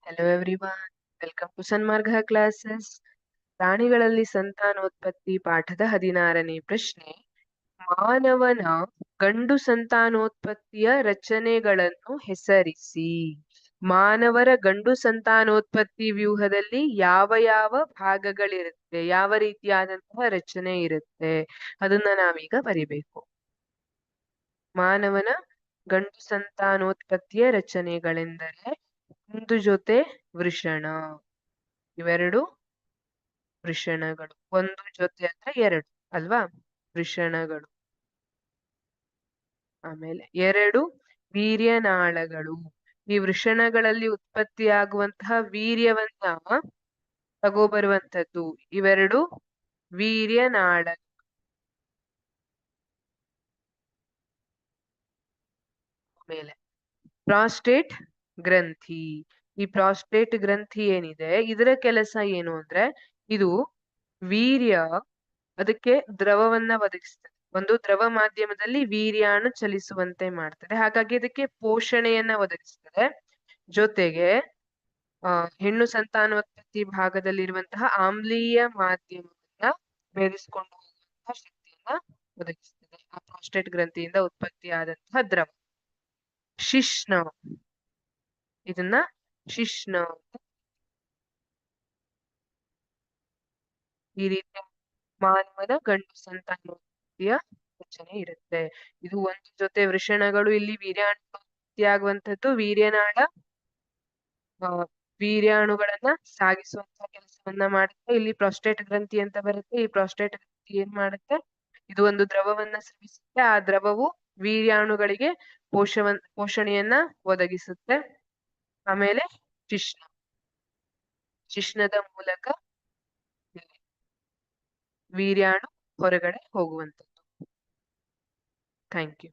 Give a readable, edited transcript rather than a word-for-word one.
Hello everyone, welcome to Sanmarga classes. ಪ್ರಾಣಿಗಳಲ್ಲಿ ಸಂತಾನೋತ್ಪತ್ತಿ ಪಾಠದ 16ನೇ ಪ್ರಶ್ನೆ. ಮಾನವನ ಗಂಡು ಸಂತಾನೋತ್ಪತ್ತಿಯ ರಚನೆಗಳನ್ನು ಹೆಸರಿಸಿ. ಮಾನವರ ಗಂಡು ಸಂತಾನೋತ್ಪತ್ತಿ ವ್ಯೂಹದಲ್ಲಿ ಯಾವ ಯಾವ ಭಾಗಗಳಿರುತ್ತೆ, ಯಾವ ರೀತಿಯಾದಂತಹ ರಚನೆ ಇರುತ್ತೆ, ಅದನ್ನ ನಾವೀಗ ಬರಿಬೇಕು. ಮಾನವನ ಗಂಡು ಸಂತಾನೋತ್ಪತ್ತಿಯ ರಚನೆಗಳೆಂದರೆ ಒಂದು ಜೊತೆ ವೃಷಣ, ಇವೆರಡು ವೃಷಣಗಳು. ಒಂದು ಜೊತೆ ಅಂದ್ರೆ ಎರಡು ಅಲ್ವಾ ವೃಷಣಗಳು. ಆಮೇಲೆ ಎರಡು ವೀರ್ಯನಾಳಗಳು. ಈ ವೃಷಣಗಳಲ್ಲಿ ಉತ್ಪತ್ತಿಯಾಗುವಂತಹ ವೀರ್ಯವನ್ನ ತಗೋಬರುವಂತದ್ದು ಇವೆರಡು ವೀರ್ಯನಾಳ. ಆಮೇಲೆ ಪ್ರಾಸ್ಟೇಟ್ ಗ್ರಂಥಿ. ಈ ಪ್ರಾಸ್ಟೇಟ್ ಗ್ರಂಥಿ ಏನಿದೆ ಇದರ ಕೆಲಸ ಏನು ಅಂದ್ರೆ ಇದು ವೀರ್ಯ ಅದಕ್ಕೆ ದ್ರವವನ್ನ ಒದಗಿಸ್ತದೆ. ಒಂದು ದ್ರವ ಮಾಧ್ಯಮದಲ್ಲಿ ವೀರ್ಯಾಣು ಚಲಿಸುವಂತೆ ಮಾಡ್ತದೆ, ಹಾಗಾಗಿ ಇದಕ್ಕೆ ಪೋಷಣೆಯನ್ನ ಒದಗಿಸ್ತದೆ. ಜೊತೆಗೆ ಹೆಣ್ಣು ಸಂತಾನೋತ್ಪತ್ತಿ ಭಾಗದಲ್ಲಿರುವಂತಹ ಆಮ್ಲೀಯ ಮಾಧ್ಯಮವನ್ನ ಬೇರಿಸಿಕೊಂಡು ಹೋಗುವಂತಹ ಶಕ್ತಿಯನ್ನ ಒದಗಿಸ್ತದೆ ಆ ಪ್ರಾಸ್ಟೇಟ್ ಗ್ರಂಥಿಯಿಂದ ಉತ್ಪತ್ತಿಯಾದಂತಹ ದ್ರವ. ಶಿಶ್ನ, ಇದನ್ನ ಶಿಶ್ನ ಈ ರೀತಿಯ ಮಾನವನ ಗಂಡು ಸಂತಾನೋತ್ಪತ್ತಿಯ ರಚನೆ ಇರುತ್ತೆ. ಇದು ಒಂದು ಜೊತೆ ವೃಷಣಗಳು. ಇಲ್ಲಿ ವೀರ್ಯಾಣುತ್ಪತ್ತಿಯಾಗುವಂತದ್ದು ವೀರ್ಯನಾಳ ವೀರ್ಯಾಣುಗಳನ್ನ ಸಾಗಿಸುವಂತಹ ಕೆಲಸವನ್ನ ಮಾಡುತ್ತೆ. ಇಲ್ಲಿ ಪ್ರಾಸ್ಟೇಟ್ ಗ್ರಂಥಿ ಅಂತ ಬರುತ್ತೆ. ಈ ಪ್ರಾಸ್ಟೇಟ್ ಗ್ರಂಥಿ ಏನ್ ಮಾಡುತ್ತೆ, ಇದು ಒಂದು ದ್ರವವನ್ನ ಸ್ರವಿಸುತ್ತೆ. ಆ ದ್ರವವು ವೀರ್ಯಾಣುಗಳಿಗೆ ಪೋಷಣೆಯನ್ನ ಒದಗಿಸುತ್ತೆ. ಆಮೇಲೆ ಶಿಶ್ನ, ಶಿಶ್ನದ ಮೂಲಕ ವೀರ್ಯಾಣು ಹೊರಗಡೆ ಹೋಗುವಂಥದ್ದು. Thank you.